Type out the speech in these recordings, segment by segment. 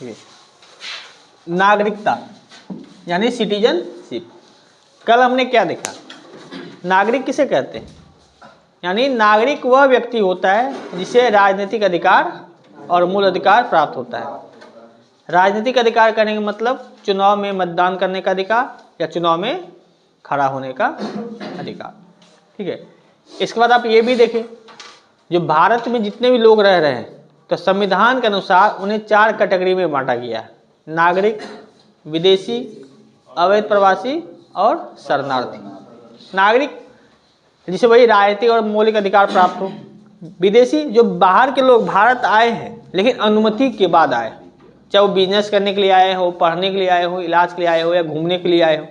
ठीक है। नागरिकता यानी सिटीजनशिप। कल हमने क्या देखा, नागरिक किसे कहते हैं, यानी नागरिक वह व्यक्ति होता है जिसे राजनीतिक अधिकार और मूल अधिकार प्राप्त होता है। राजनीतिक अधिकार करने का मतलब चुनाव में मतदान करने का अधिकार या चुनाव में खड़ा होने का अधिकार। ठीक है। इसके बाद आप ये भी देखें, जो भारत में जितने भी लोग रह रहे हैं तो संविधान के अनुसार उन्हें 4 कैटेगरी में बांटा गया है, नागरिक, विदेशी, अवैध प्रवासी और शरणार्थी। नागरिक जिसे वही राजनीतिक और मौलिक अधिकार प्राप्त हो। विदेशी जो बाहर के लोग भारत आए हैं लेकिन अनुमति के बाद आए, चाहे वो बिजनेस करने के लिए आए हो, पढ़ने के लिए आए हो, इलाज के लिए आए हो या घूमने के लिए आए हो।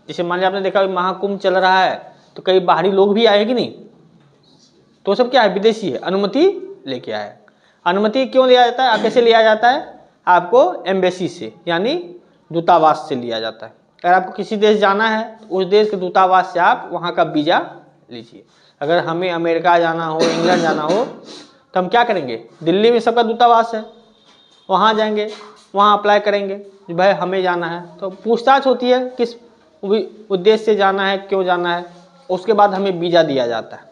जैसे मान लीजिए आपने देखा महाकुंभ चल रहा है तो कई बाहरी लोग भी आए कि नहीं, तो सब क्या है, विदेशी है, अनुमति लेके आए। अनुमति क्यों लिया जाता है, कैसे लिया जाता है, आपको एम्बेसी से यानी दूतावास से लिया जाता है। अगर आपको किसी देश जाना है तो उस देश के दूतावास से आप वहाँ का वीज़ा लीजिए। अगर हमें अमेरिका जाना हो, इंग्लैंड जाना हो तो हम क्या करेंगे, दिल्ली में सबका दूतावास है, वहाँ जाएंगे, वहाँ अप्लाई करेंगे कि भाई हमें जाना है, तो पूछताछ होती है किस उद्देश्य से जाना है, क्यों जाना है, उसके बाद हमें वीज़ा दिया जाता है।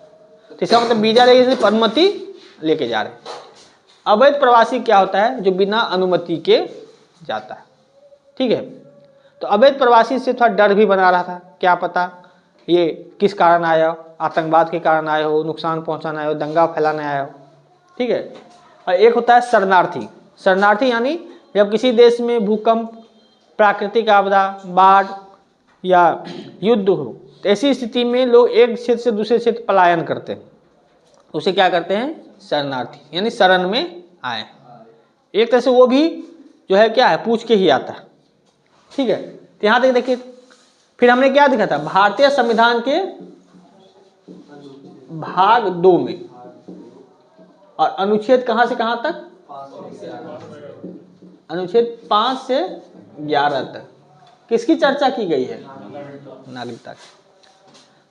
तो इसका मतलब वीज़ा लेके सिर्फ अनुमति लेके जा रहे हैं। अवैध प्रवासी क्या होता है, जो बिना अनुमति के जाता है। ठीक है। तो अवैध प्रवासी से थोड़ा डर भी बना रहा था, क्या पता ये किस कारण आया हो, आतंकवाद के कारण आए हो, नुकसान पहुंचाना आए हो, दंगा फैलाने आए हो। ठीक है। और एक होता है शरणार्थी। शरणार्थी यानी जब किसी देश में भूकंप, प्राकृतिक आपदा, बाढ़ या युद्ध हो तो ऐसी स्थिति में लोग एक क्षेत्र से दूसरे क्षेत्र पलायन करते हैं, उसे क्या करते हैं, शरणार्थी, यानी शरण में आए। एक तरह से वो भी जो है क्या है, पूछ के ही आता है। ठीक है। तो यहाँ तक देखिए, फिर हमने क्या देखा था, भारतीय संविधान के भाग 2 में और अनुच्छेद कहाँ से कहाँ तक, अनुच्छेद 5 से 11 तक किसकी चर्चा की गई है, नागरिकता की।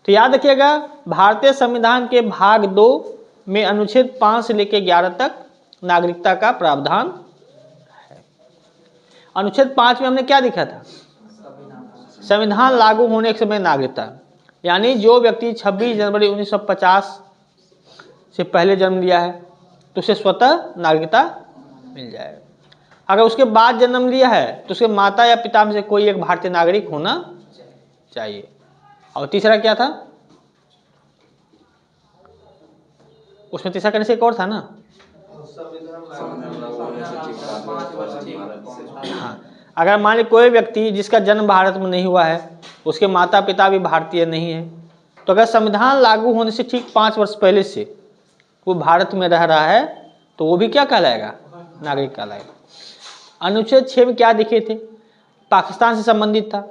तो याद रखिएगा, भारतीय संविधान के भाग 2 में अनुच्छेद 5 से लेकर 11 तक नागरिकता का प्रावधान है। अनुच्छेद 5 में हमने क्या देखा था, संविधान लागू होने के समय नागरिकता, यानी जो व्यक्ति 26 जनवरी 1950 से पहले जन्म लिया है तो उसे स्वतः नागरिकता मिल जाएगा। अगर उसके बाद जन्म लिया है तो उसके माता या पिता में से कोई एक भारतीय नागरिक होना चाहिए। और तीसरा क्या था, उसमें तीसरा करने से एक और था ना, हाँ, अगर मान लीजिए कोई व्यक्ति जिसका जन्म भारत में नहीं हुआ है, उसके माता पिता भी भारतीय नहीं है, तो अगर संविधान लागू होने से ठीक 5 वर्ष पहले से वो भारत में रह रहा है तो वो भी क्या कहलाएगा, नागरिक कहलाएगा। अनुच्छेद 6 में क्या दिखे थे, पाकिस्तान से संबंधित था।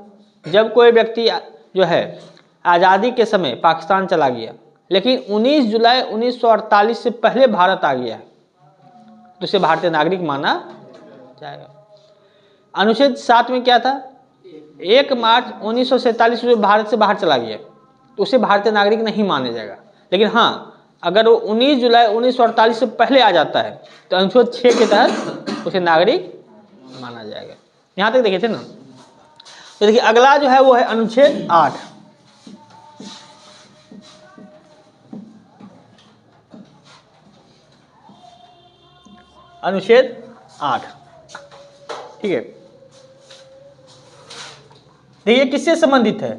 जब कोई व्यक्ति जो है आज़ादी के समय पाकिस्तान चला गया लेकिन 19 जुलाई 1948 से पहले भारत आ गया है तो उसे भारतीय नागरिक माना जाएगा। अनुच्छेद 7 में क्या था, 1 मार्च 1947 में भारत से बाहर चला गया तो उसे भारतीय नागरिक नहीं माना जाएगा। लेकिन हाँ, अगर वो 19 जुलाई 1948 से पहले आ जाता है तो अनुच्छेद 6 के तहत उसे नागरिक माना जाएगा। यहाँ तक देखे थे ना। तो देखिए अगला जो है वो है अनुच्छेद 8। अनुच्छेद 8, ठीक है। देखिए किससे संबंधित है,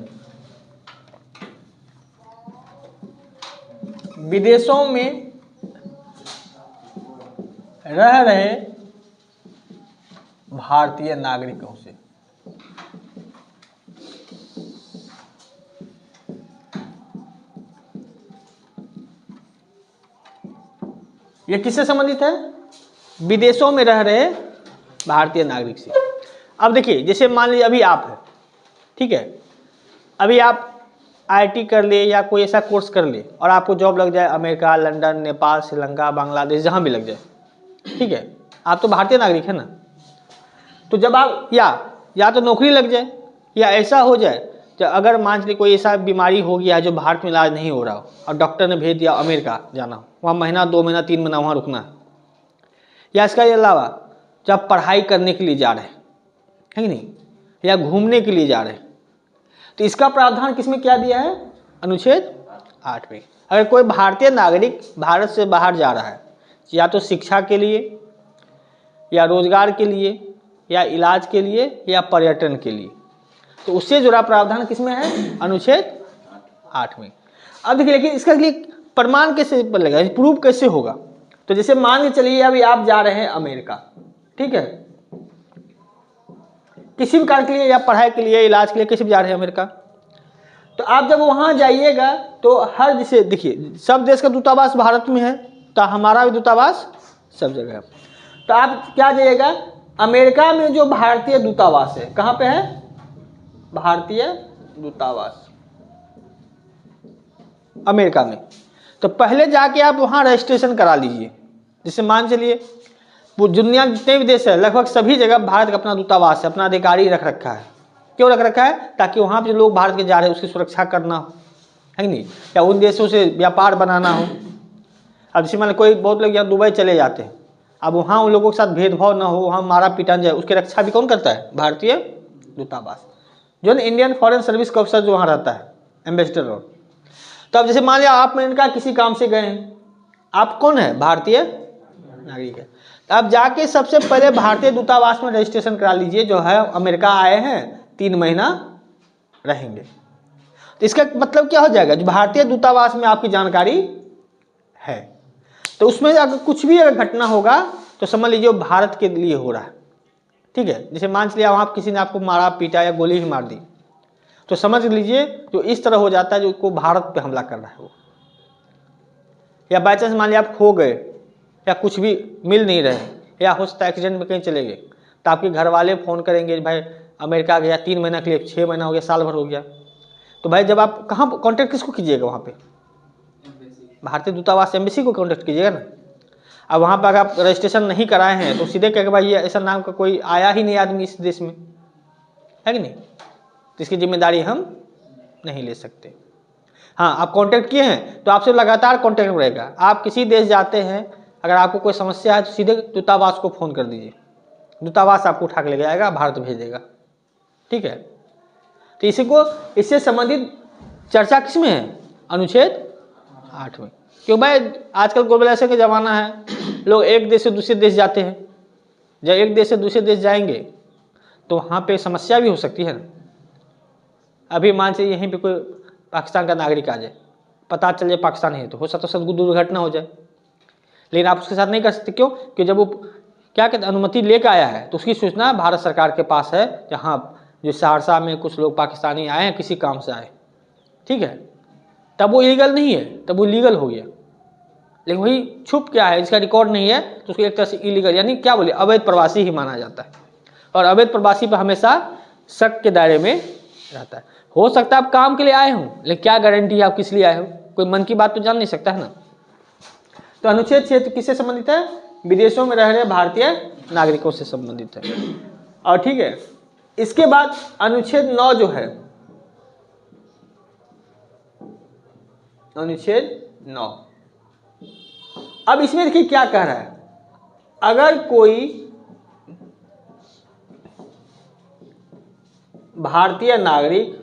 विदेशों में रह रहे भारतीय नागरिकों से। यह किससे संबंधित है, विदेशों में रह रहे भारतीय नागरिक से। अब देखिए जैसे मान लीजिए अभी आप है, ठीक है, अभी आप आईटी कर ले या कोई ऐसा कोर्स कर ले और आपको जॉब लग जाए अमेरिका, लंदन, नेपाल, श्रीलंका, बांग्लादेश, जहाँ भी लग जाए, ठीक है, आप तो भारतीय नागरिक है ना। तो जब आप या तो नौकरी लग जाए या ऐसा हो जाए तो अगर मान लीजिए कोई ऐसा बीमारी हो गया है जो भारत में इलाज नहीं हो रहा हो और डॉक्टर ने भेज दिया अमेरिका जाना हो, वहाँ महीना, 2 महीना, 3 महीना वहाँ रुकना है, या इसका अलावा जो आप पढ़ाई करने के लिए जा रहे हैं, है कि नहीं, या घूमने के लिए जा रहे हैं, तो इसका प्रावधान किसमें क्या दिया है? अनुच्छेद 8 में। अगर कोई भारतीय नागरिक भारत से बाहर जा रहा है, या तो शिक्षा के लिए, या रोजगार के लिए, या इलाज के लिए, या पर्यटन के लिए, तो उससे जुड़ा प्रावधान किसमें है? अनुच्छेद 8 में। अब देखिए, लेकिन इसका लिए प्रमाण कैसे लगेगा, प्रूफ कैसे होगा? तो जैसे मान के चलिए अभी आप जा रहे हैं अमेरिका, ठीक है, किसी भी कार्य के लिए, या पढ़ाई के लिए, इलाज के लिए, किसी भी जा रहे हैं अमेरिका, तो आप जब वहां जाइएगा तो हर, जैसे देखिए सब देश का दूतावास भारत में है, तो हमारा भी दूतावास सब जगह है। तो आप क्या जाइएगा, अमेरिका में जो भारतीय दूतावास है, कहाँ पे है? भारतीय दूतावास अमेरिका में। तो पहले जाके आप वहाँ रजिस्ट्रेशन करा लीजिए। जैसे मान चलिए दुनिया जितने भी देश है, लगभग सभी जगह भारत का अपना दूतावास है, अपना अधिकारी रख रखा है। क्यों रख रखा है? ताकि वहाँ पे जो लोग भारत के जा रहे हैं उसकी सुरक्षा करना हो, है नहीं, या उन देशों से व्यापार बनाना हो। अब जैसे मान कोई बहुत लोग यहाँ दुबई चले जाते हैं, अब वहाँ उन लोगों के साथ भेदभाव ना हो, वहाँ मारा पीटा जाए, उसकी रक्षा भी कौन करता है? भारतीय दूतावास, जो इंडियन फॉरेन सर्विस का अफसर जो वहाँ रहता है, एम्बेसडर। तो अब जैसे मान लिया आप अमेरिका किसी काम से गए हैं, आप कौन है? भारतीय नागरिक है। तो आप जाके सबसे पहले भारतीय दूतावास में रजिस्ट्रेशन करा लीजिए, जो है अमेरिका आए हैं 3 महीना रहेंगे। तो इसका मतलब क्या हो जाएगा? जो भारतीय दूतावास में आपकी जानकारी है, तो उसमें अगर कुछ भी अगर घटना होगा तो समझ लीजिए भारत के लिए हो रहा है, ठीक है। जैसे मान लिया वहाँ किसी ने आपको मारा पीटा या गोली ही मार दी, तो समझ लीजिए जो इस तरह हो जाता है, जो को भारत पे हमला कर रहा है वो। या बाई चांस मान लिया आप खो गए, या कुछ भी मिल नहीं रहे, या हो सकता है एक्सीडेंट में कहीं चले गए, तो आपके घर वाले फ़ोन करेंगे भाई अमेरिका गया 3 महीना के लिए, 6 महीना हो गया, साल भर हो गया, तो भाई जब आप कहाँ कॉन्टैक्ट किसको कीजिएगा? वहाँ पे भारतीय दूतावास एम्बेसी को कॉन्टैक्ट कीजिएगा ना। अब वहाँ पर अगर आप रजिस्ट्रेशन नहीं कराए हैं तो सीधे कहेंगे भाई ये ऐसा नाम का कोई आया ही नहीं आदमी इस देश में, है कि नहीं, तो इसकी जिम्मेदारी हम नहीं ले सकते। हाँ, आप कांटेक्ट किए हैं तो आपसे लगातार कांटेक्ट रहेगा। आप किसी देश जाते हैं, अगर आपको कोई समस्या है तो सीधे दूतावास को फ़ोन कर दीजिए, दूतावास आपको उठा के ले जाएगा, भारत भेज देगा, ठीक है। तो इसी को, इससे संबंधित चर्चा किस में है? अनुच्छेद 8 में। क्यों भाई आजकल ग्लोबलाइजेशन का ज़माना है, लोग एक देश से दूसरे देश जाते हैं। जब एक देश से दूसरे देश जाएंगे तो वहाँ पे समस्या भी हो सकती है ना। अभी मान से यहीं पे कोई पाकिस्तान का नागरिक आ जाए, पता चल जाए पाकिस्तान है, तो हो सकता है दुर्घटना हो जाए, लेकिन आप उसके साथ नहीं कर सकते। क्यों? कि जब वो क्या कहते अनुमति लेकर आया है तो उसकी सूचना भारत सरकार के पास है, जहाँ जो सहरसा में कुछ लोग पाकिस्तानी आए हैं, किसी काम से आए, ठीक है, तब वो इलीगल नहीं है, तब वो लीगल हो गया। लेकिन वही छुप क्या है, जिसका रिकॉर्ड नहीं है, तो उसको एक तरह से इलीगल यानी क्या बोले, अवैध प्रवासी ही माना जाता है। और अवैध प्रवासी पर हमेशा शक के दायरे में रहता है। हो सकता है आप काम के लिए आए हों, लेकिन क्या गारंटी है आप किस लिए आए हो? कोई मन की बात तो जान नहीं सकता है ना। तो अनुच्छेद 6 किससे संबंधित है? विदेशों में रह रहे भारतीय नागरिकों से संबंधित है। और ठीक है, इसके बाद अनुच्छेद 9 जो है, अनुच्छेद 9, अब इसमें देखिए क्या कह रहा है। अगर कोई भारतीय नागरिक,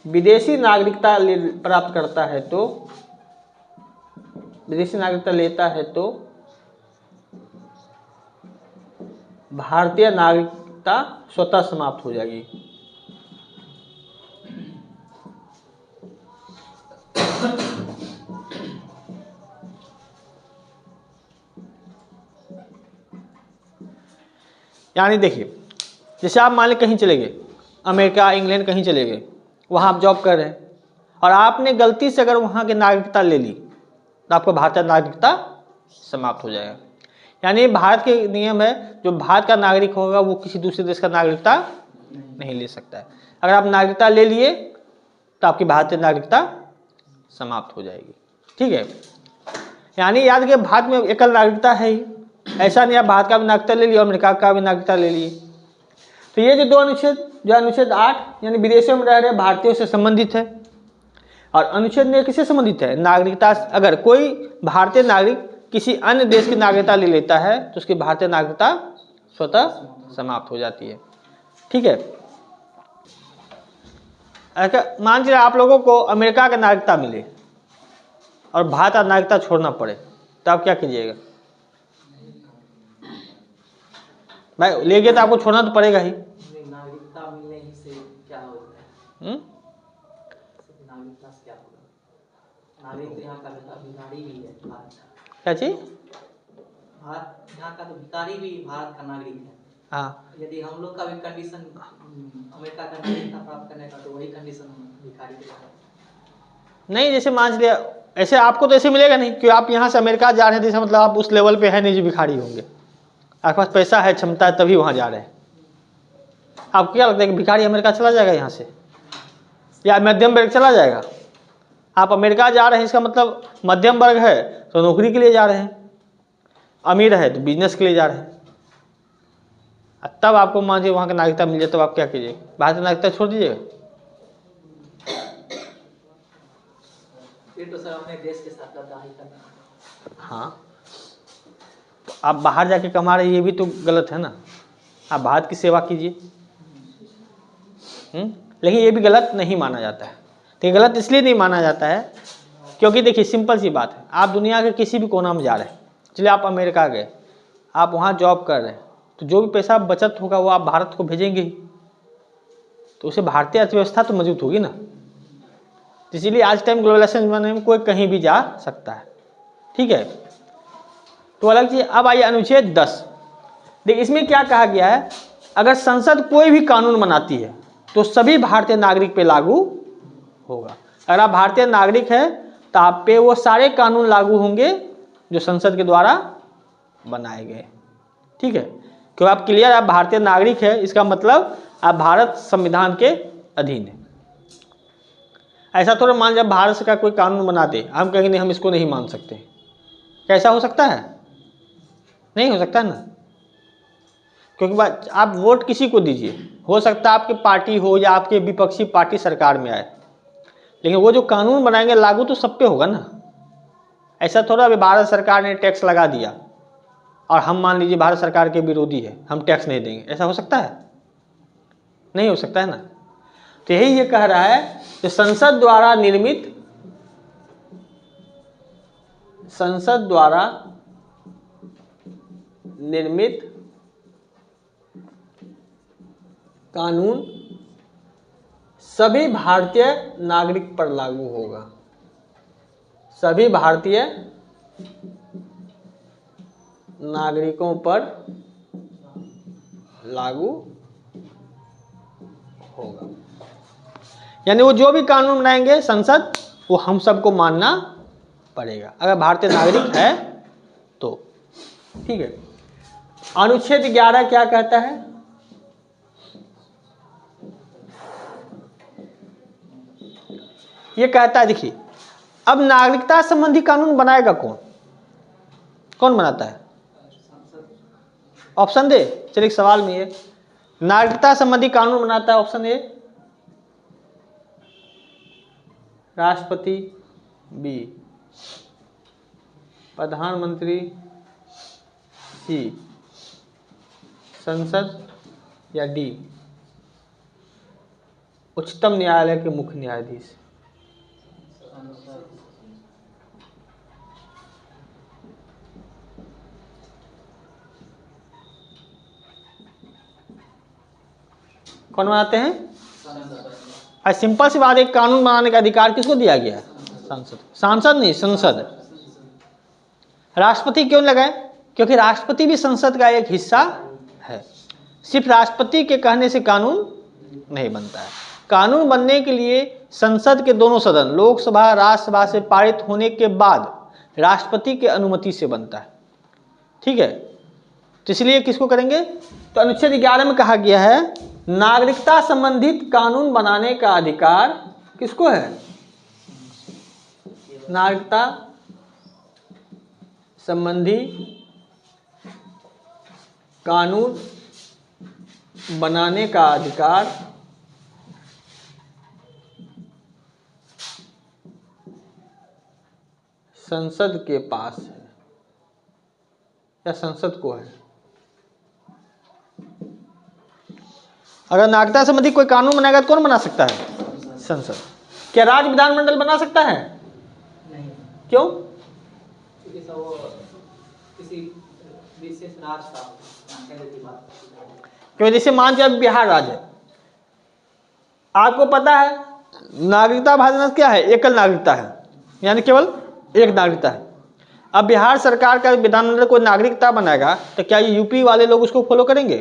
विदेशी नागरिकता प्राप्त करता है तो, विदेशी नागरिकता लेता है तो भारतीय नागरिकता स्वतः समाप्त हो जाएगी। यानी देखिए, जैसे आप मान लें कहीं चले गए, अमेरिका, इंग्लैंड कहीं चले गए, वहाँ आप जॉब कर रहे हैं और आपने गलती से अगर वहाँ की नागरिकता ले ली तो आपको भारतीय नागरिकता समाप्त हो जाएगा। यानी भारत के नियम है, जो भारत का नागरिक होगा वो किसी दूसरे देश का नागरिकता नहीं ले सकता है। अगर आप नागरिकता ले लिए तो आपकी भारतीय नागरिकता समाप्त हो जाएगी, ठीक है। यानी याद रखिए, भारत में एकल नागरिकता है ही, ऐसा नहीं आप भारत का भी नागरिकता ले लिया, अमेरिका का भी नागरिकता ले लिए। तो ये जो 2 अनुच्छेद, जो अनुच्छेद 8 यानी विदेशों में रह रहे भारतीयों से संबंधित है, और अनुच्छेद 9 किससे संबंधित है? नागरिकता। अगर कोई भारतीय नागरिक किसी अन्य देश की नागरिकता ले लेता है तो उसकी भारतीय नागरिकता स्वतः समाप्त हो जाती है। ठीक है। मान लीजिए आप लोगों को अमेरिका की नागरिकता मिले और भारत का नागरिकता छोड़ना पड़े, तो आप क्या कीजिएगा? भाई ले गए तो आपको छोड़ना तो पड़ेगा ही। नागरिकता मिलने ही से क्या होता है? नागरिकता से क्या होगा? नागरिक तो यहाँ का भिखारी भी है भारत का। क्या चीज? भारत यहाँ का तो भिखारी भी भारत का नागरिक है। हाँ, यदि हम लोग का भी कंडीशन अमेरिका का नागरिकता प्राप्त करने का, तो वही कंडीशन भिखारी के लिए नहीं, जैसे मान लीजिए ऐसे आपको तो ऐसे मिलेगा नहीं, क्योंकि आप यहाँ से अमेरिका जा रहे हैं, जैसे मतलब आप उस लेवल पे है नहीं जो भिखारी होंगे। आपके पास पैसा है, क्षमता है, तभी वहाँ जा रहे हैं। आपको क्या लगता है कि भिखारी अमेरिका चला जाएगा यहाँ से, या मध्यम वर्ग चला जाएगा? आप अमेरिका जा रहे हैं, इसका मतलब मध्यम वर्ग है तो नौकरी के लिए जा रहे हैं, अमीर है तो बिजनेस के लिए जा रहे हैं। तब आपको मान लीजिए वहाँ की नागरिकता मिल जाए, तो आप क्या कीजिएगा? भारतीय नागरिकता छोड़ दीजिएगा? फिर तो सर अपने देश के साथ गद्दारी करना। हाँ, तो आप बाहर जाके कमा रहे, ये भी तो गलत है ना। आप भारत की सेवा कीजिए। लेकिन ये भी गलत नहीं माना जाता है। तो ये गलत इसलिए नहीं माना जाता है क्योंकि देखिए सिंपल सी बात है, आप दुनिया के किसी भी कोना में जा रहे हैं, चलिए आप अमेरिका गए, आप वहाँ जॉब कर रहे हैं, तो जो भी पैसा बचत होगा वो आप भारत को भेजेंगे ही, तो उसे भारतीय अर्थव्यवस्था तो मजबूत होगी ना। इसीलिए आज टाइम ग्लोबलाइजेशन जमाने में कोई कहीं भी जा सकता है। ठीक है, तो अलग चीज। अब आइए अनुच्छेद 10। देखिए इसमें क्या कहा गया है, अगर संसद कोई भी कानून बनाती है तो सभी भारतीय नागरिक पे लागू होगा। अगर आप भारतीय नागरिक हैं तो आप पे वो सारे कानून लागू होंगे जो संसद के द्वारा बनाए गए। ठीक है, क्यों? आप क्लियर, आप भारतीय नागरिक है, इसका मतलब आप भारत संविधान के अधीन है। ऐसा थोड़ा मान जब भारत का कोई कानून बनाते हम कहेंगे नहीं हम इसको नहीं मान सकते, कैसा हो सकता है? नहीं हो सकता ना, क्योंकि आप वोट किसी को दीजिए, हो सकता है आपकी पार्टी हो या आपके विपक्षी पार्टी सरकार में आए, लेकिन वो जो कानून बनाएंगे लागू तो सब पे होगा ना। ऐसा थोड़ा अभी भारत सरकार ने टैक्स लगा दिया और हम मान लीजिए भारत सरकार के विरोधी है, हम टैक्स नहीं देंगे, ऐसा हो सकता है? नहीं हो सकता है ना। तो यही ये कह रहा है कि संसद द्वारा निर्मित कानून सभी भारतीय नागरिक पर लागू होगा। सभी भारतीय नागरिकों पर लागू होगा। यानी वो जो भी कानून बनाएंगे संसद, वो हम सबको मानना पड़ेगा अगर भारतीय नागरिक है तो। ठीक है, अनुच्छेद 11 क्या कहता है? ये कहता है, देखिए अब नागरिकता संबंधी कानून बनाएगा कौन? कौन बनाता है? ऑप्शन दे। चलिए एक सवाल में ये नागरिकता संबंधी कानून बनाता है, ऑप्शन ए राष्ट्रपति, बी प्रधानमंत्री, सी संसद, या डी उच्चतम न्यायालय के मुख्य न्यायाधीश। कौन बनाते हैं? सिंपल सी बात है, कानून बनाने का अधिकार किसको दिया गया है? संसद। सांसद नहीं, संसद। राष्ट्रपति क्यों लगाए? क्योंकि राष्ट्रपति भी संसद का एक हिस्सा है। सिर्फ राष्ट्रपति के कहने से कानून नहीं बनता है। कानून बनने के लिए संसद के दोनों सदन, लोकसभा राज्यसभा से पारित होने के बाद राष्ट्रपति के अनुमति से बनता है। ठीक है, तो इसलिए किसको करेंगे? तो अनुच्छेद 11 में कहा गया है नागरिकता संबंधित कानून बनाने का अधिकार किसको है? नागरिकता संबंधी कानून बनाने का अधिकार संसद के पास है या संसद को है। अगर नागरिकता संबंधी कोई कानून बनाएगा तो कौन बना सकता है? संसद। क्या राज्य विधानमंडल बना सकता है? नहीं, क्यों? क्योंकि सब वो किसी विशेष राज्य का पहले की बात। क्योंकि जैसे मान लीजिए बिहार राज्य है, आपको पता है नागरिकता भारत क्या है? एकल नागरिकता है, यानी केवल एक नागरिकता है। अब बिहार सरकार का विधानमंडल कोई नागरिकता बनाएगा तो क्या ये यूपी वाले लोग उसको फॉलो करेंगे?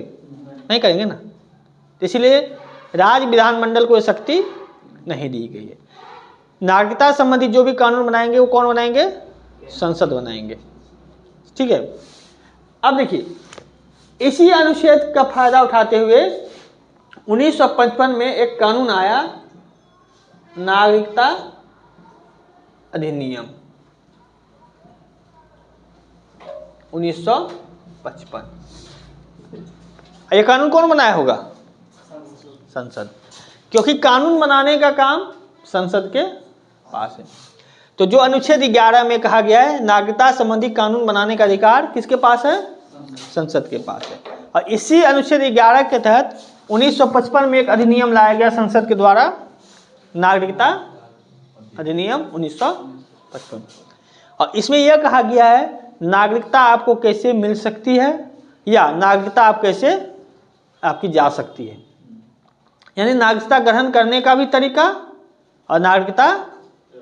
नहीं करेंगे ना। तो इसलिए राज्य विधानमंडल को शक्ति नहीं दी गई है। नागरिकता संबंधी जो भी कानून बनाएंगे वो कौन बनाएंगे? संसद बनाएंगे। ठीक है। अब देखिए, इसी अनुच्छेद का फायदा उठाते हुए 1955 में एक कानून आया, नागरिकता अधिनियम 1955। ये कानून कौन बनाया होगा? संसद। क्योंकि कानून बनाने का काम संसद के पास है। तो जो अनुच्छेद 11 में कहा गया है नागरिकता संबंधी कानून बनाने का अधिकार किसके पास है? संसद के पास है। और इसी अनुच्छेद 11 के तहत 1955 में एक अधिनियम लाया गया संसद के द्वारा, नागरिकता अधिनियम 1955। और इसमें यह कहा गया है नागरिकता आपको कैसे मिल सकती है या नागरिकता आप कैसे आपकी जा सकती है, यानी नागरिकता ग्रहण करने का भी तरीका और नागरिकता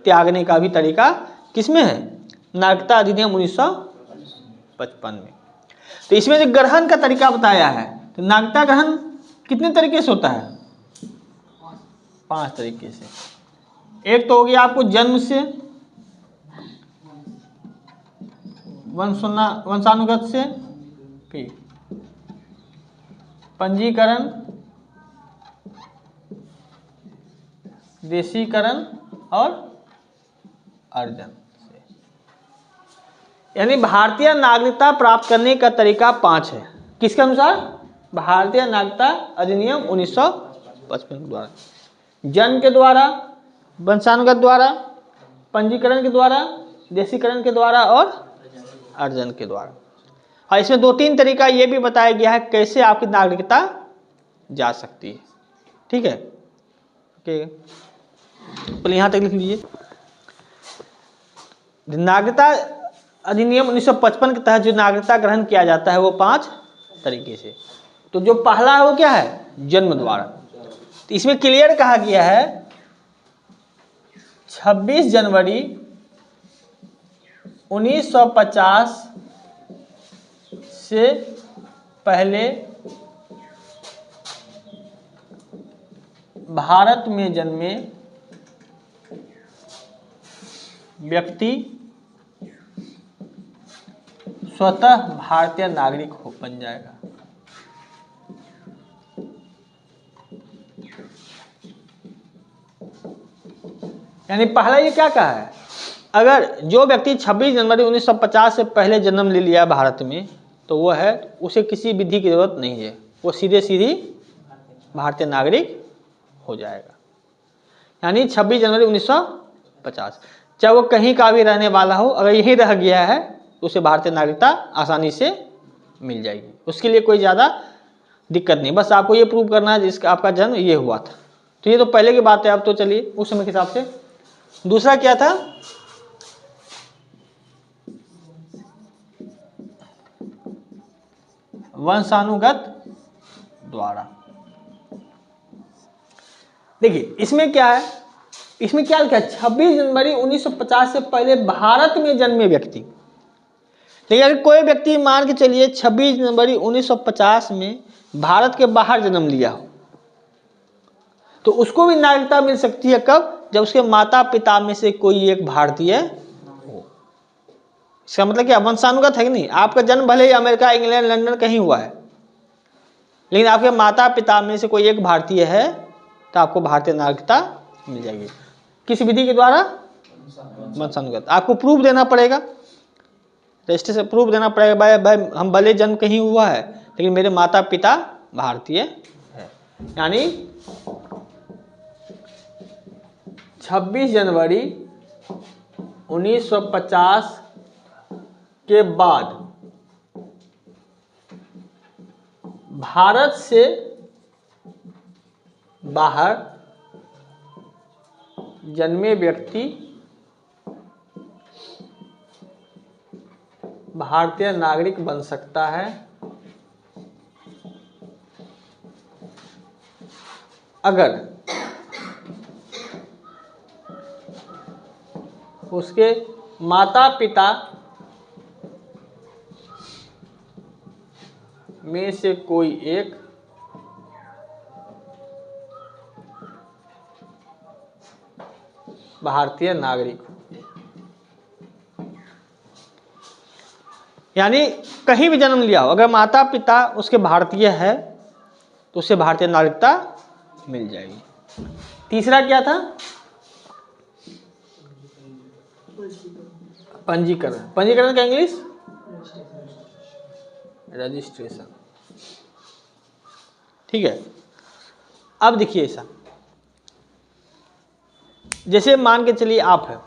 त्यागने का भी तरीका किसमें है? नागरिकता अधिनियम 1955 में। तो इसमें जो ग्रहण का तरीका बताया है, तो नागरिकता ग्रहण कितने तरीके से होता है? 5 तरीके से। एक तो हो गया आपको जन्म से, वंशानुगत से, फिर पंजीकरण, देशीकरण और अर्जन से। यानी भारतीय नागरिकता प्राप्त करने का तरीका 5 है। किसके अनुसार? भारतीय नागरिकता अधिनियम 1955 के द्वारा। जन्म के द्वारा, वंशानुगत द्वारा, पंजीकरण के द्वारा, देशीकरण के द्वारा और अर्जन के द्वारा। और इसमें 2-3 तरीका ये भी बताया गया है कैसे आपकी नागरिकता जा सकती है। ठीक है, ओके, तो यहाँ तक लिख लीजिए। नागरिकता अधिनियम 1955 के तहत जो नागरिकता ग्रहण किया जाता है वो 5 तरीके से। तो जो पहला है वो क्या है? जन्म द्वारा। तो इसमें क्लियर कहा गया है 26 जनवरी 1950 से पहले भारत में जन्मे व्यक्ति स्वतः भारतीय नागरिक बन जाएगा। यानी पहला ये क्या कहा है? अगर जो व्यक्ति 26 जनवरी 1950 से पहले जन्म ले लिया भारत में तो वो है, उसे किसी विधि की जरूरत नहीं है, वो सीधे भारतीय नागरिक हो जाएगा। यानी 26 जनवरी 1950, चाहे वो कहीं का भी रहने वाला हो, अगर यहीं रह गया है तो उसे भारतीय नागरिकता आसानी से मिल जाएगी। उसके लिए कोई ज़्यादा दिक्कत नहीं, बस आपको ये प्रूव करना है जिसका आपका जन्म ये हुआ था। तो ये तो पहले की बात है। अब तो चलिए उस समय के हिसाब से दूसरा क्या था? वंशानुगत द्वारा। देखिए इसमें क्या है, इसमें क्या लिखा है? 26 जनवरी 1950 से पहले भारत में जन्मे व्यक्ति। लेकिन अगर कोई व्यक्ति मान के चलिए 26 जनवरी 1950 में भारत के बाहर जन्म लिया हो तो उसको भी नागरिकता मिल सकती है। कब? जब उसके माता पिता में से कोई एक भारतीय हो। इसका मतलब क्या? वंशानुगत है कि नहीं? आपका जन्म भले ही अमेरिका, इंग्लैंड, लंदन कहीं हुआ है, लेकिन आपके माता पिता में से कोई एक भारतीय है तो आपको भारतीय नागरिकता मिल जाएगी। किस विधि के द्वारा? वंशानुगत। आपको प्रूफ देना पड़ेगा, रजिस्टर से प्रूफ देना पड़ेगा, भाई हम भले जन्म कहीं हुआ है लेकिन मेरे माता पिता भारतीय है। यानी 26 जनवरी 1950 के बाद भारत से बाहर जन्मे व्यक्ति भारतीय नागरिक बन सकता है अगर उसके माता पिता में से कोई एक भारतीय नागरिक हो। यानी कहीं भी जन्म लिया हो, अगर माता पिता उसके भारतीय है तो उसे भारतीय नागरिकता मिल जाएगी। तीसरा क्या था? पंजीकरण। पंजीकरण का इंग्लिश रजिस्ट्रेशन। ठीक है। अब देखिए ऐसा, जैसे मान के चलिए आप है,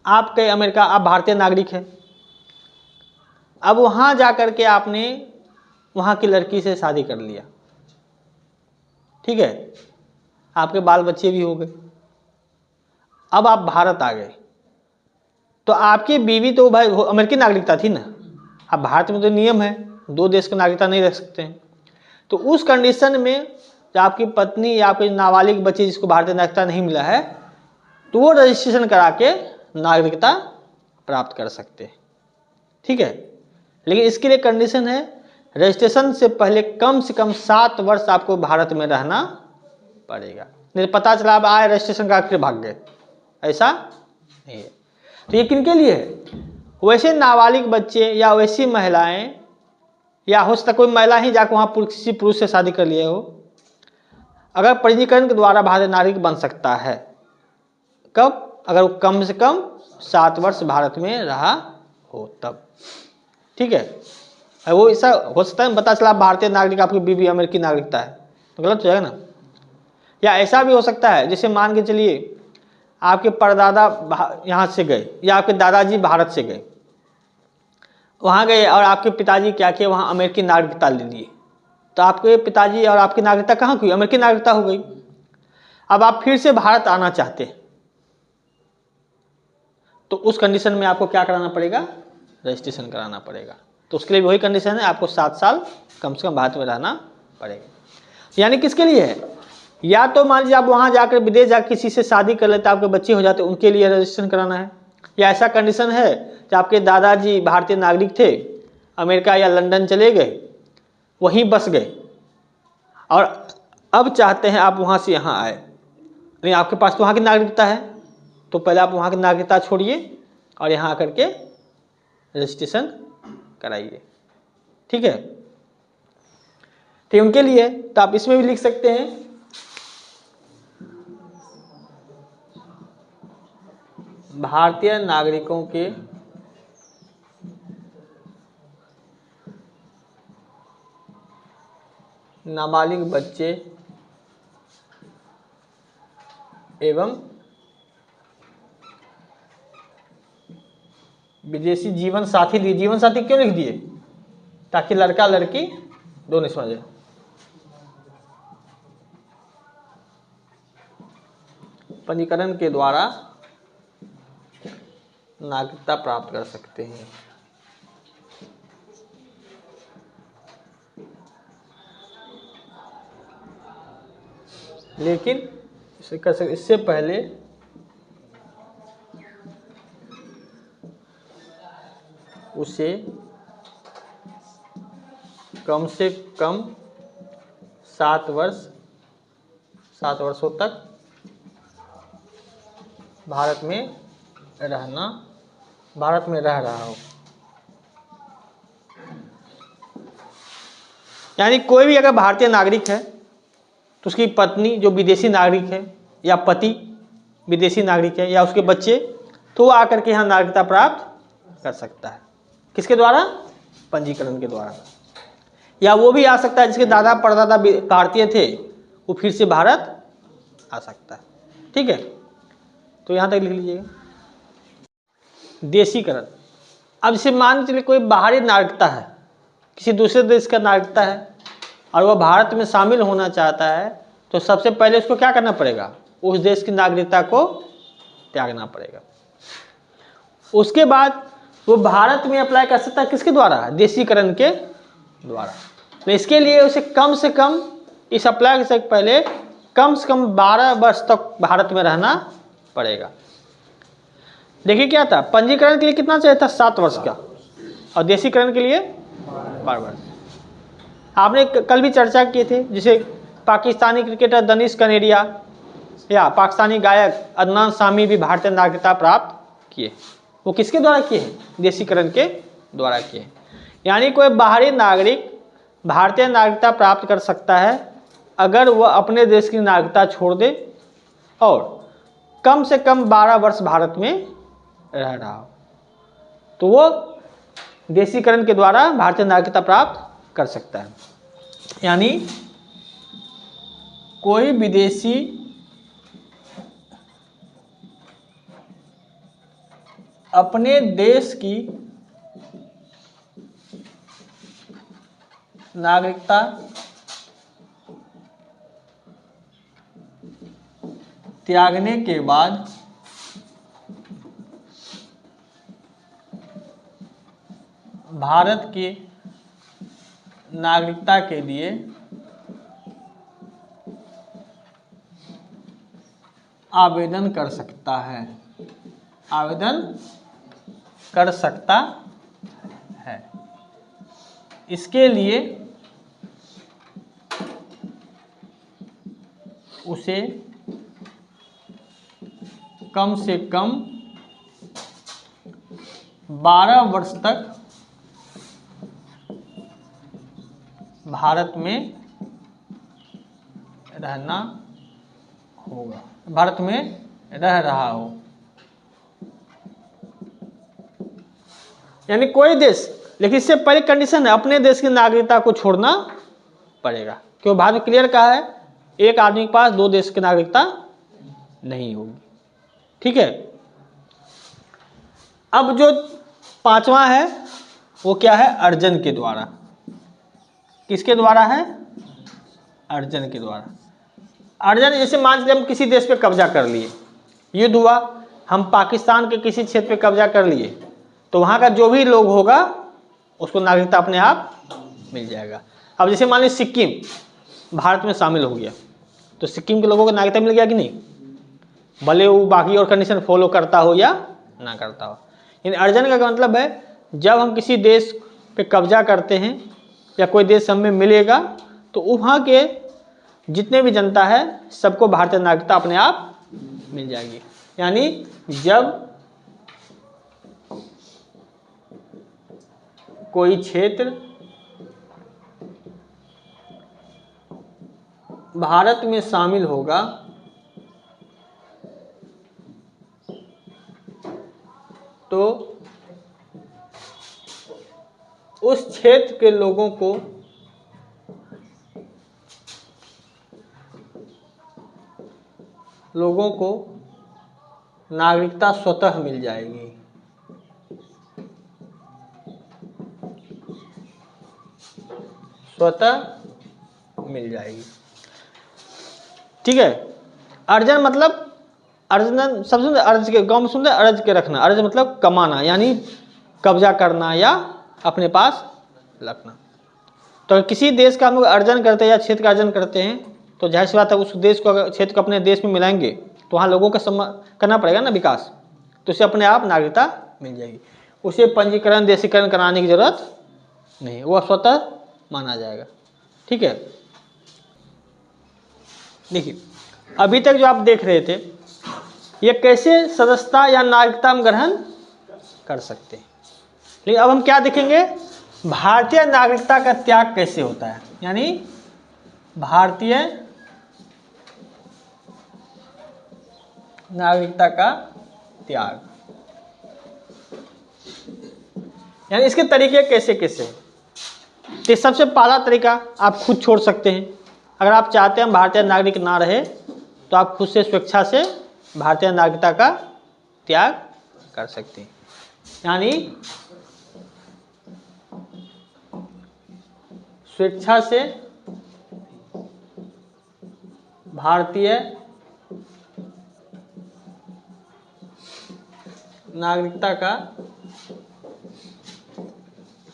आप गए अमेरिका, आप भारतीय नागरिक हैं। अब वहां जाकर के आपने वहां की लड़की से शादी कर लिया, ठीक है, आपके बाल बच्चे भी हो गए। अब आप भारत आ गए तो आपकी बीवी तो भाई अमेरिकी नागरिकता थी ना। अब भारत में तो नियम है, दो देश की नागरिकता नहीं रख सकते हैं। तो उस कंडीशन में जब आपकी पत्नी या आपके नाबालिग बच्चे जिसको भारतीय नागरिकता नहीं मिला है, तो वो रजिस्ट्रेशन करा के नागरिकता प्राप्त कर सकते हैं। ठीक है। लेकिन इसके लिए कंडीशन है, रजिस्ट्रेशन से पहले कम से कम 7 वर्ष आपको भारत में रहना पड़ेगा। नहीं पता चला आप आए रजिस्ट्रेशन करा के भाग गए, ऐसा नहीं है। तो ये किनके लिए है? वैसे नाबालिग बच्चे या वैसी महिलाएं, या हो सकता कोई महिला ही जाकर वहाँ किसी पुरुष से शादी कर लिए हो, अगर पंजीकरण के द्वारा भारतीय नागरिक बन सकता है। कब? अगर वो कम से कम 7 वर्ष भारत में रहा हो तब। ठीक है। वो ऐसा हो सकता है पता चला भारतीय नागरिक, आपकी बीवी अमेरिकी नागरिकता है, तो गलत हो जाएगा ना। या ऐसा भी हो सकता है, जैसे मान के चलिए आपके परदादा यहाँ से गए या आपके दादाजी भारत से गए, वहाँ गए और आपके पिताजी क्या किए, वहाँ अमेरिकी नागरिकता ले लिए, तो आपके पिताजी और आपकी नागरिकता कहाँ हुई? अमेरिकी नागरिकता हो गई। अब आप फिर से भारत आना चाहते हैं तो उस कंडीशन में आपको क्या कराना पड़ेगा? रजिस्ट्रेशन कराना पड़ेगा। तो उसके लिए वही कंडीशन है, आपको 7 साल कम से कम भारत में रहना पड़ेगा। यानी किसके लिए है? या तो मान लीजिए आप वहाँ जाकर विदेश जाकर किसी से शादी कर लेते, आपके बच्चे हो जाते, उनके लिए रजिस्ट्रेशन कराना है। या ऐसा कंडीशन है कि आपके दादाजी भारतीय नागरिक थे, अमेरिका या लंदन चले गए, वहीं बस गए और अब चाहते हैं आप वहाँ से यहाँ आए, नहीं आपके पास तो वहाँ की नागरिकता है, तो पहले आप वहाँ की नागरिकता छोड़िए और यहाँ आकर के रजिस्ट्रेशन कराइए। ठीक है। तो उनके लिए तो आप इसमें भी लिख सकते हैं भारतीय नागरिकों के नाबालिग बच्चे एवं विदेशी जीवन साथी लिए। जीवन साथी क्यों लिख दिए? ताकि लड़का लड़की दोनों समझे। पंजीकरण के द्वारा नागरिकता प्राप्त कर सकते हैं। लेकिन इसे कर सकते, इससे पहले उसे कम से कम 7 वर्षों तक भारत में रह रहा हो। यानी कोई भी अगर भारतीय नागरिक है तो उसकी पत्नी जो विदेशी नागरिक है या पति विदेशी नागरिक है या उसके बच्चे, तो वो आकर के यहाँ नागरिकता प्राप्त कर सकता है। किसके द्वारा? पंजीकरण के द्वारा। या वो भी आ सकता है जिसके दादा परदादा भारतीय थे, वो फिर से भारत आ सकता है। ठीक है। तो यहाँ तक लिख लीजिएगा। देशीकरण। अब जैसे मान चलिए कोई बाहरी नागरिकता है, किसी दूसरे देश का नागरिकता है और वह भारत में शामिल होना चाहता है, तो सबसे पहले उसको क्या करना पड़ेगा, उस देश की नागरिकता को त्यागना पड़ेगा। उसके बाद वो भारत में अप्लाई कर सकता है, किसके द्वारा, देशीकरण के द्वारा। तो इसके लिए उसे कम से कम इस अप्लाई से पहले कम से कम 12 वर्ष तक भारत में रहना पड़ेगा। देखिए क्या था, पंजीकरण के लिए कितना चाहिए था, 7 वर्ष का, और देशीकरण के लिए 12 वर्ष। आपने कल भी चर्चा किए थे, जिसे पाकिस्तानी क्रिकेटर दनिश कनेरिया या पाकिस्तानी गायक अदनान सामी भी भारतीय नागरिकता प्राप्त किए। वो किसके द्वारा किए हैं, देशीकरण के द्वारा किए हैं। यानी कोई बाहरी नागरिक भारतीय नागरिकता प्राप्त कर सकता है अगर वह अपने देश की नागरिकता छोड़ दे और कम से कम 12 वर्ष भारत में रह रहा हो, तो वो देशीकरण के द्वारा भारतीय नागरिकता प्राप्त कर सकता है। यानी कोई विदेशी अपने देश की नागरिकता त्यागने के बाद भारत की नागरिकता के लिए आवेदन कर सकता है, आवेदन कर सकता है। इसके लिए उसे कम से कम 12 वर्ष तक भारत में रहना होगा, भारत में रह रहा हो। यानी कोई देश, लेकिन इससे पहले कंडीशन है, अपने देश की नागरिकता को छोड़ना पड़ेगा, क्यों भारत में क्लियर कहा है एक आदमी के पास 2 देश की नागरिकता नहीं होगी। ठीक है। अब जो 5वां है वो क्या है, अर्जन के द्वारा। किसके द्वारा है, अर्जन के द्वारा। अर्जन, जैसे मान लीजिए हम किसी देश पे कब्जा कर लिए, युद्ध हुआ, हम पाकिस्तान के किसी क्षेत्र पे कब्जा कर लिए, तो वहाँ का जो भी लोग होगा उसको नागरिकता अपने आप मिल जाएगा। अब जैसे मान लीजिए सिक्किम भारत में शामिल हो गया, तो सिक्किम के लोगों को नागरिकता मिल गया कि नहीं, भले वो बाकी और कंडीशन फॉलो करता हो या ना करता हो। यानी अर्जन का मतलब है जब हम किसी देश पे कब्जा करते हैं या कोई देश हमें मिलेगा, तो वहाँ के जितने भी जनता है सबको भारतीय नागरिकता अपने आप मिल जाएगी। यानी जब कोई क्षेत्र भारत में शामिल होगा तो उस क्षेत्र के लोगों को नागरिकता स्वतः मिल जाएगी। स्वतः मिल जाएगी। ठीक है। अर्जन मतलब, अर्जन सबसे अर्ज के गांव में सुनते हैं, अर्ज के रखना। अर्ज मतलब कमाना, यानी कब्जा करना या अपने पास रखना। तो किसी देश का हम लोग अर्जन करते हैं या क्षेत्र का अर्जन करते हैं, तो जाहिर सी बात है उस देश को, अगर क्षेत्र को अपने देश में मिलाएंगे तो वहाँ लोगों का करना पड़ेगा ना विकास, तो उसे अपने आप नागरिकता मिल जाएगी। उसे पंजीकरण देशीकरण कराने की जरूरत नहीं, वह स्वतः माना जाएगा। ठीक है। देखिए अभी तक जो आप देख रहे थे, ये कैसे सदस्यता या नागरिकता हम ग्रहण कर सकते हैं। लेकिन अब हम क्या देखेंगे, भारतीय नागरिकता का त्याग कैसे होता है। यानी भारतीय नागरिकता का त्याग, यानी इसके तरीके कैसे कैसे। तो सबसे पहला तरीका आप खुद छोड़ सकते हैं। अगर आप चाहते हैं हम भारतीय नागरिक ना रहे, तो आप खुद से स्वेच्छा से भारतीय नागरिकता का त्याग कर सकते हैं। यानी स्वेच्छा से भारतीय नागरिकता का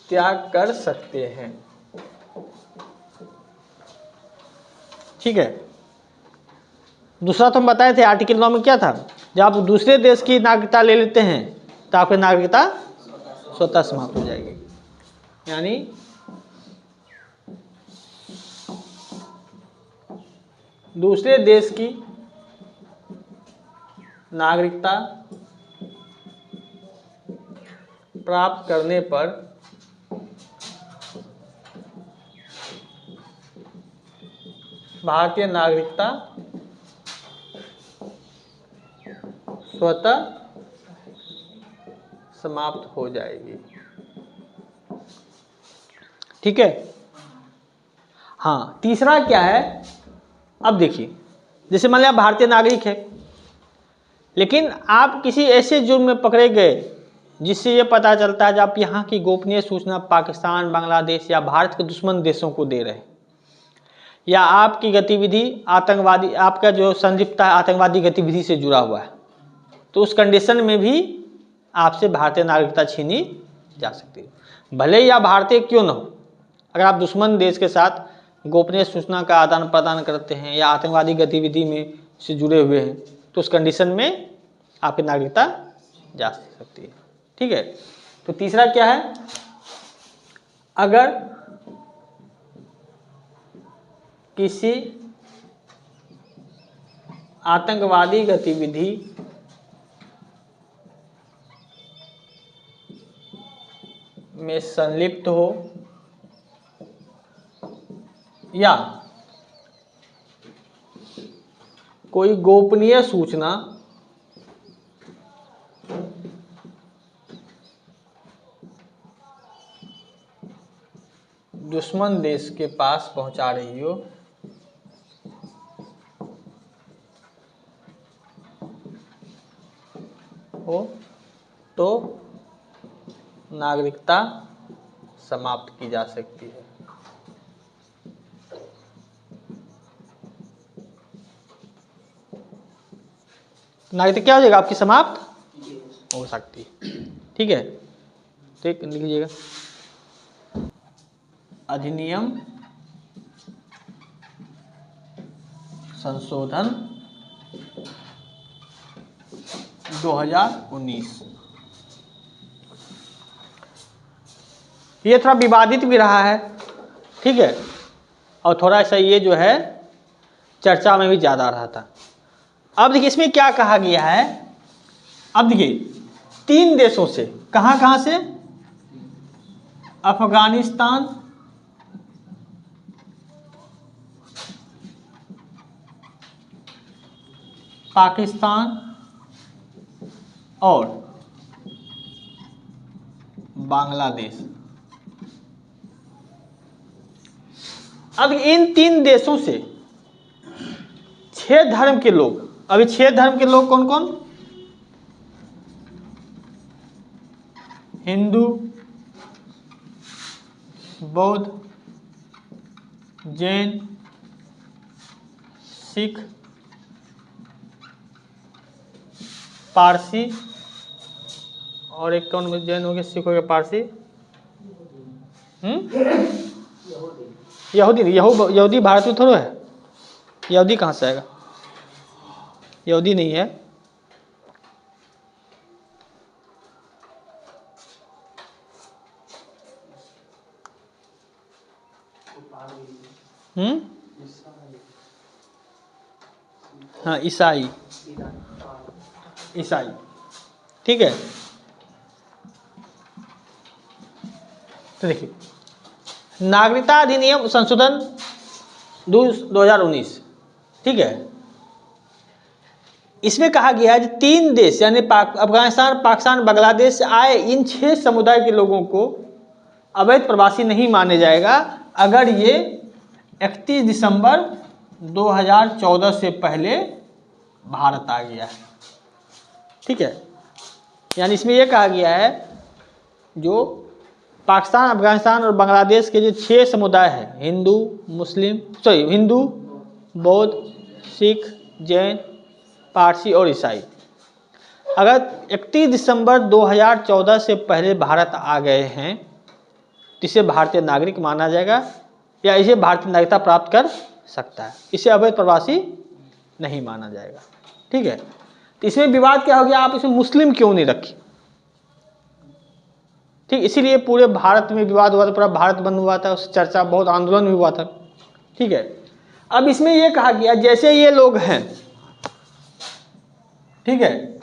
त्याग कर सकते हैं। ठीक है। दूसरा तो हम बताए थे आर्टिकल 9 में क्या था, जब आप दूसरे देश की नागरिकता ले लेते हैं तो आपकी नागरिकता स्वतः समाप्त हो जाएगी। यानी दूसरे देश की नागरिकता प्राप्त करने पर भारतीय नागरिकता स्वतः समाप्त हो जाएगी। ठीक है। हाँ, तीसरा क्या है, अब देखिए, जैसे मान लिया आप भारतीय नागरिक है, लेकिन आप किसी ऐसे जुर्म में पकड़े गए जिससे ये पता चलता है कि आप यहाँ की गोपनीय सूचना पाकिस्तान, बांग्लादेश या भारत के दुश्मन देशों को दे रहे हैं, या आपकी गतिविधि आतंकवादी, आपका जो संलिप्तता है आतंकवादी गतिविधि से जुड़ा हुआ है, तो उस कंडीशन में भी आपसे भारतीय नागरिकता छीनी जा सकती है। भले ही आप भारतीय क्यों न हो, अगर आप दुश्मन देश के साथ गोपनीय सूचना का आदान प्रदान करते हैं या आतंकवादी गतिविधि में से जुड़े हुए हैं, तो उस कंडीशन में आपकी नागरिकता जा सकती है। ठीक है। तो तीसरा क्या है, अगर किसी आतंकवादी गतिविधि में संलिप्त हो या कोई गोपनीय सूचना दुश्मन देश के पास पहुंचा रही हो तो नागरिकता समाप्त की जा सकती है। नागरिकता क्या हो जाएगा आपकी, समाप्त हो सकती है। ठीक है। ठीक, लिख लीजिएगा, अधिनियम संशोधन 2019। ये थोड़ा विवादित भी रहा है। ठीक है। और थोड़ा सा ये जो है चर्चा में भी ज़्यादा रहा था। अब देखिए इसमें क्या कहा गया है, अब देखिए 3 देशों से, कहाँ से, अफगानिस्तान, पाकिस्तान और बांग्लादेश। अब इन 3 देशों से 6 धर्म के लोग, अभी 6 धर्म के लोग कौन कौन, हिंदू, बौद्ध, जैन, सिख, पारसी, और एक कौन, जैन हो गया, सिख हो गया, पारसी, यहूदी। यहूदी भारत में थोड़ा है, यहूदी कहाँ से आएगा, यहूदी नहीं है। हाँ, ईसाई। ठीक है। तो देखिए नागरिकता अधिनियम संशोधन 2019। ठीक है। इसमें कहा गया है कि 3 देश यानी अफगानिस्तान, पाकिस्तान, बांग्लादेश से आए इन 6 समुदाय के लोगों को अवैध प्रवासी नहीं माने जाएगा अगर ये 31 दिसंबर 2014 से पहले भारत आ गया है। ठीक है। यानी इसमें यह कहा गया है जो पाकिस्तान, अफगानिस्तान और बांग्लादेश के जो 6 समुदाय हैं, हिंदू, बौद्ध, सिख, जैन, पारसी और ईसाई, अगर 31 दिसंबर 2014 से पहले भारत आ गए हैं तो इसे भारतीय नागरिक माना जाएगा या इसे भारतीय नागरिकता प्राप्त कर सकता है। इसे अवैध प्रवासी नहीं माना जाएगा। ठीक है, तो इसमें विवाद क्या हो गया, आप इसमें मुस्लिम क्यों नहीं रखी? ठीक, इसीलिए पूरे भारत में विवाद हुआ था, पूरा भारत बंद हुआ था, उस चर्चा, बहुत आंदोलन भी हुआ था। ठीक है, अब इसमें यह कहा गया जैसे ये लोग हैं, ठीक है,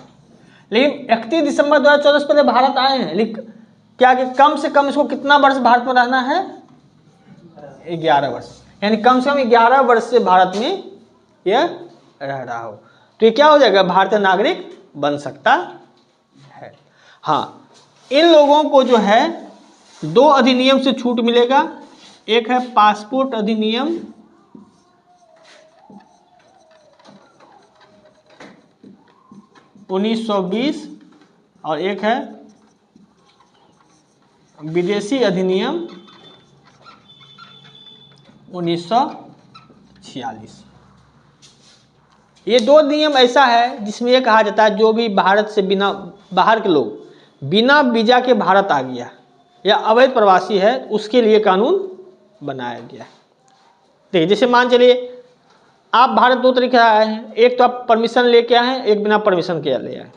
लेकिन 31 दिसंबर 2014 से पहले भारत आए हैं, लेकिन क्या कि कम से कम इसको कितना वर्ष भारत में रहना है? 11 वर्ष, यानी कम से कम 11 वर्ष से भारत में यह रह रहा हो तो ये क्या हो जाएगा, भारतीय नागरिक बन सकता है। हाँ, इन लोगों को जो है 2 अधिनियम से छूट मिलेगा। एक है पासपोर्ट अधिनियम 1920 और एक है विदेशी अधिनियम 1946। ये 2 नियम ऐसा है जिसमें यह कहा जाता है जो भी भारत से बाहर के लोग बिना वीजा के भारत आ गया या अवैध प्रवासी है, उसके लिए कानून बनाया गया। देखिए, जैसे मान चलिए आप भारत 2 तरीके से आए हैं, एक तो आप परमिशन लेके आए हैं, एक बिना परमिशन के ले आए।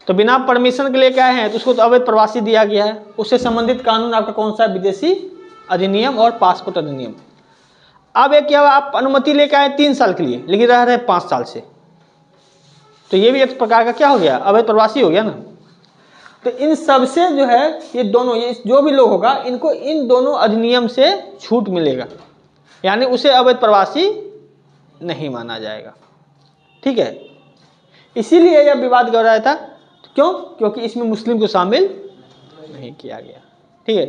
तो बिना परमिशन के लेके आए हैं तो उसको तो अवैध प्रवासी दिया गया है, उससे संबंधित कानून आपका कौन सा है? विदेशी अधिनियम और पासपोर्ट अधिनियम। अब एक क्या, आप अनुमति लेके आए 3 साल के लिए, लेकिन रह रहे 5 साल से, तो ये भी एक प्रकार का क्या हो गया, अवैध प्रवासी हो गया ना। तो इन सब से जो है ये दोनों, ये जो भी लोग होगा इनको इन दोनों अधिनियम से छूट मिलेगा, यानी उसे अवैध प्रवासी नहीं माना जाएगा। ठीक है, इसीलिए यह विवाद कर रहा था। क्यों? क्योंकि इसमें मुस्लिम को शामिल नहीं किया गया। ठीक है।